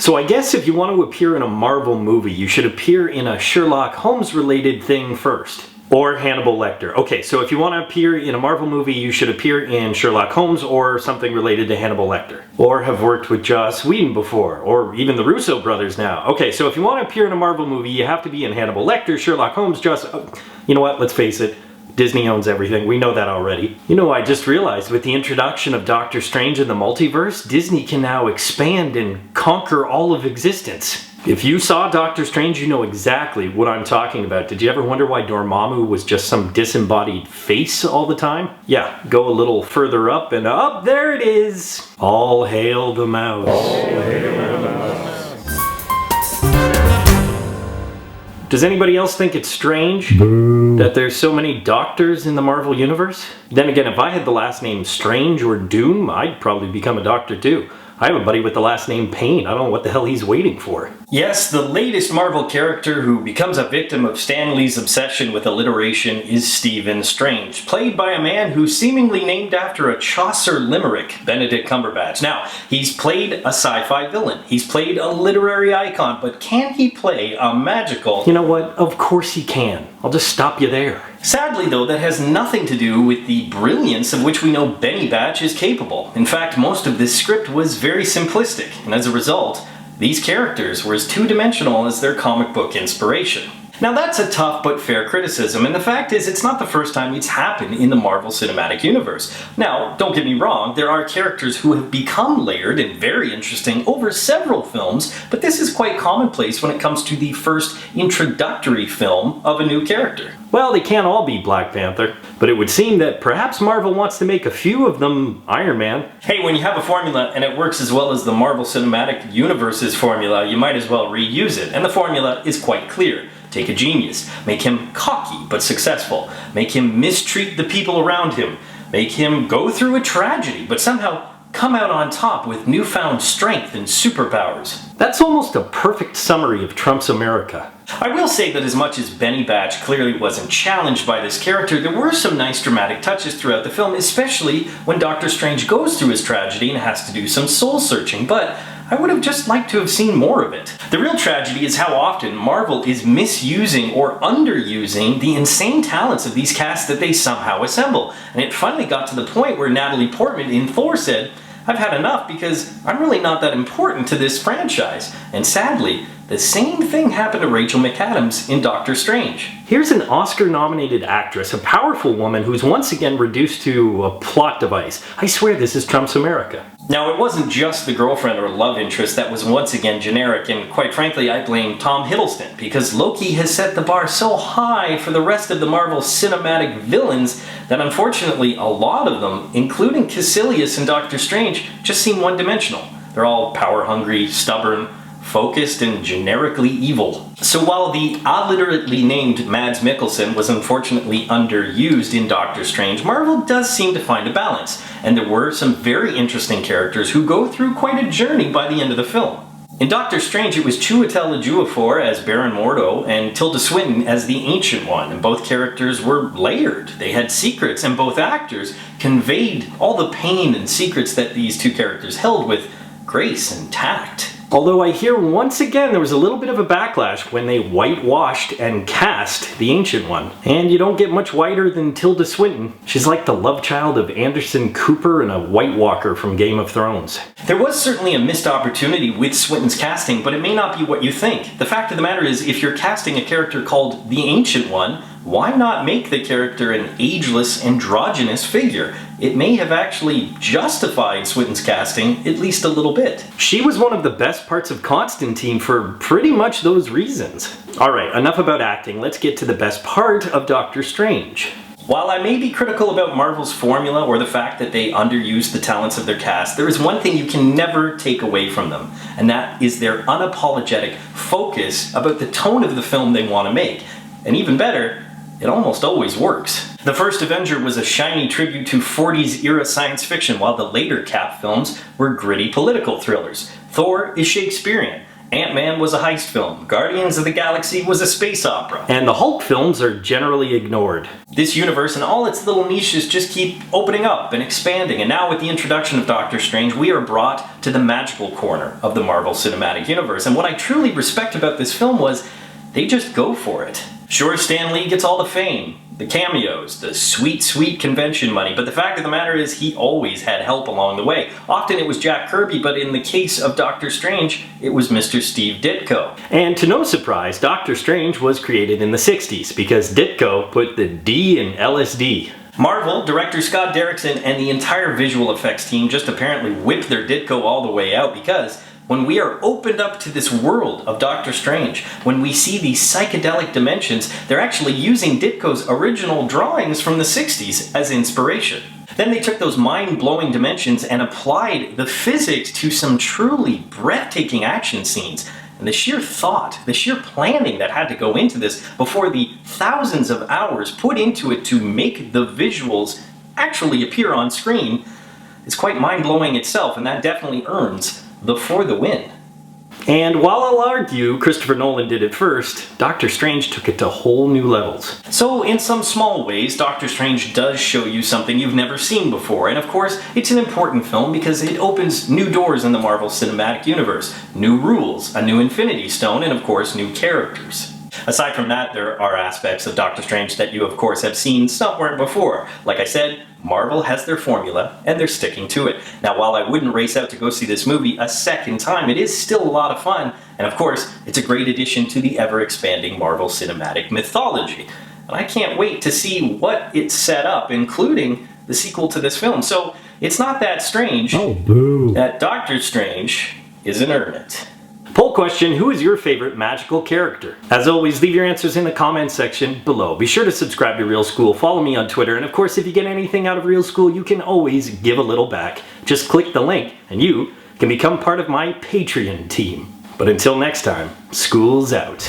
So I guess if you want to appear in a Marvel movie, you should appear in a Sherlock Holmes related thing first. Or Hannibal Lecter. Okay, so if you want to appear in a Marvel movie, you should appear in Sherlock Holmes or something related to Hannibal Lecter. Or have worked with Joss Whedon before, or even the Russo brothers now. Okay, so if you want to appear in a Marvel movie, you have to be in Hannibal Lecter, Sherlock Holmes, Joss... You know what, let's face it, Disney owns everything. We know that already. You know, I just realized with the introduction of Doctor Strange in the multiverse, Disney can now expand and conquer all of existence. If you saw Doctor Strange, you know exactly what I'm talking about. Did you ever wonder why Dormammu was just some disembodied face all the time? Yeah, go a little further up and up, there it is! All hail the mouse. All hail the mouse. Does anybody else think it's strange that there's so many doctors in the Marvel Universe? Then again, if I had the last name Strange or Doom, I'd probably become a doctor too. I have a buddy with the last name Payne. I don't know what the hell he's waiting for. Yes, the latest Marvel character who becomes a victim of Stan Lee's obsession with alliteration is Stephen Strange, played by a man who's seemingly named after a Chaucer limerick, Benedict Cumberbatch. Now, he's played a sci-fi villain. He's played a literary icon, but can he play a magical... You know what? Of course he can. I'll just stop you there. Sadly, though, that has nothing to do with the brilliance of which we know Benny Batch is capable. In fact, most of this script was very simplistic, and as a result, these characters were as two-dimensional as their comic book inspiration. Now that's a tough but fair criticism, and the fact is it's not the first time it's happened in the Marvel Cinematic Universe. Now, don't get me wrong, there are characters who have become layered and very interesting over several films, but this is quite commonplace when it comes to the first introductory film of a new character. Well, they can't all be Black Panther, but it would seem that perhaps Marvel wants to make a few of them Iron Man. Hey, when you have a formula and it works as well as the Marvel Cinematic Universe's formula, you might as well reuse it, and the formula is quite clear. Take a genius, make him cocky but successful, make him mistreat the people around him, make him go through a tragedy but somehow come out on top with newfound strength and superpowers. That's almost a perfect summary of Trump's America. I will say that as much as Benny Batch clearly wasn't challenged by this character, there were some nice dramatic touches throughout the film, especially when Doctor Strange goes through his tragedy and has to do some soul-searching, but I would have just liked to have seen more of it. The real tragedy is how often Marvel is misusing or underusing the insane talents of these casts that they somehow assemble. And it finally got to the point where Natalie Portman in Thor said, "I've had enough because I'm really not that important to this franchise." And sadly, the same thing happened to Rachel McAdams in Doctor Strange. Here's an Oscar-nominated actress, a powerful woman who's once again reduced to a plot device. I swear this is Trump's America. Now, it wasn't just the girlfriend or love interest that was once again generic, and quite frankly, I blame Tom Hiddleston, because Loki has set the bar so high for the rest of the Marvel cinematic villains that unfortunately a lot of them, including Caecilius and Doctor Strange, just seem one-dimensional. They're all power-hungry, stubborn, focused, and generically evil. So while the alliterately named Mads Mikkelsen was unfortunately underused in Doctor Strange, Marvel does seem to find a balance, and there were some very interesting characters who go through quite a journey by the end of the film. In Doctor Strange, it was Chiwetel Ejiofor as Baron Mordo and Tilda Swinton as the Ancient One, and both characters were layered. They had secrets, and both actors conveyed all the pain and secrets that these two characters held with grace and tact. Although I hear once again there was a little bit of a backlash when they whitewashed and cast the Ancient One. And you don't get much whiter than Tilda Swinton. She's like the love child of Anderson Cooper and a White Walker from Game of Thrones. There was certainly a missed opportunity with Swinton's casting, but it may not be what you think. The fact of the matter is, if you're casting a character called the Ancient One, why not make the character an ageless, androgynous figure? It may have actually justified Swinton's casting at least a little bit. She was one of the best parts of Constantine for pretty much those reasons. Alright, enough about acting, let's get to the best part of Doctor Strange. While I may be critical about Marvel's formula or the fact that they underuse the talents of their cast, there is one thing you can never take away from them, and that is their unapologetic focus about the tone of the film they want to make. And even better, it almost always works. The first Avenger was a shiny tribute to 40s era science fiction, while the later Cap films were gritty political thrillers. Thor is Shakespearean. Ant-Man was a heist film. Guardians of the Galaxy was a space opera. And the Hulk films are generally ignored. This universe and all its little niches just keep opening up and expanding, and now with the introduction of Doctor Strange, we are brought to the magical corner of the Marvel Cinematic Universe. And what I truly respect about this film was they just go for it. Sure, Stan Lee gets all the fame, the cameos, the sweet, sweet convention money, but the fact of the matter is he always had help along the way. Often it was Jack Kirby, but in the case of Doctor Strange, it was Mr. Steve Ditko. And to no surprise, Doctor Strange was created in the 60s because Ditko put the D in LSD. Marvel, director Scott Derrickson, and the entire visual effects team just apparently whipped their Ditko all the way out because when we are opened up to this world of Doctor Strange, when we see these psychedelic dimensions, they're actually using Ditko's original drawings from the 60s as inspiration. Then they took those mind-blowing dimensions and applied the physics to some truly breathtaking action scenes. And the sheer thought, the sheer planning that had to go into this before the thousands of hours put into it to make the visuals actually appear on screen is quite mind-blowing itself, and that definitely earns the For the Win. And while I'll argue Christopher Nolan did it first, Doctor Strange took it to whole new levels. So in some small ways, Doctor Strange does show you something you've never seen before, and of course, it's an important film because it opens new doors in the Marvel Cinematic Universe, new rules, a new Infinity Stone, and of course, new characters. Aside from that, there are aspects of Doctor Strange that you of course have seen somewhere before. Like I said, Marvel has their formula, and they're sticking to it. Now, while I wouldn't race out to go see this movie a second time, it is still a lot of fun, and of course, it's a great addition to the ever-expanding Marvel Cinematic Mythology. And I can't wait to see what it's set up, including the sequel to this film. So, it's not that strange that Doctor Strange isn't earning it. Poll question, who is your favorite magical character? As always, leave your answers in the comments section below. Be sure to subscribe to Real School, follow me on Twitter, and of course, if you get anything out of Real School, you can always give a little back. Just click the link, and you can become part of my Patreon team. But until next time, school's out.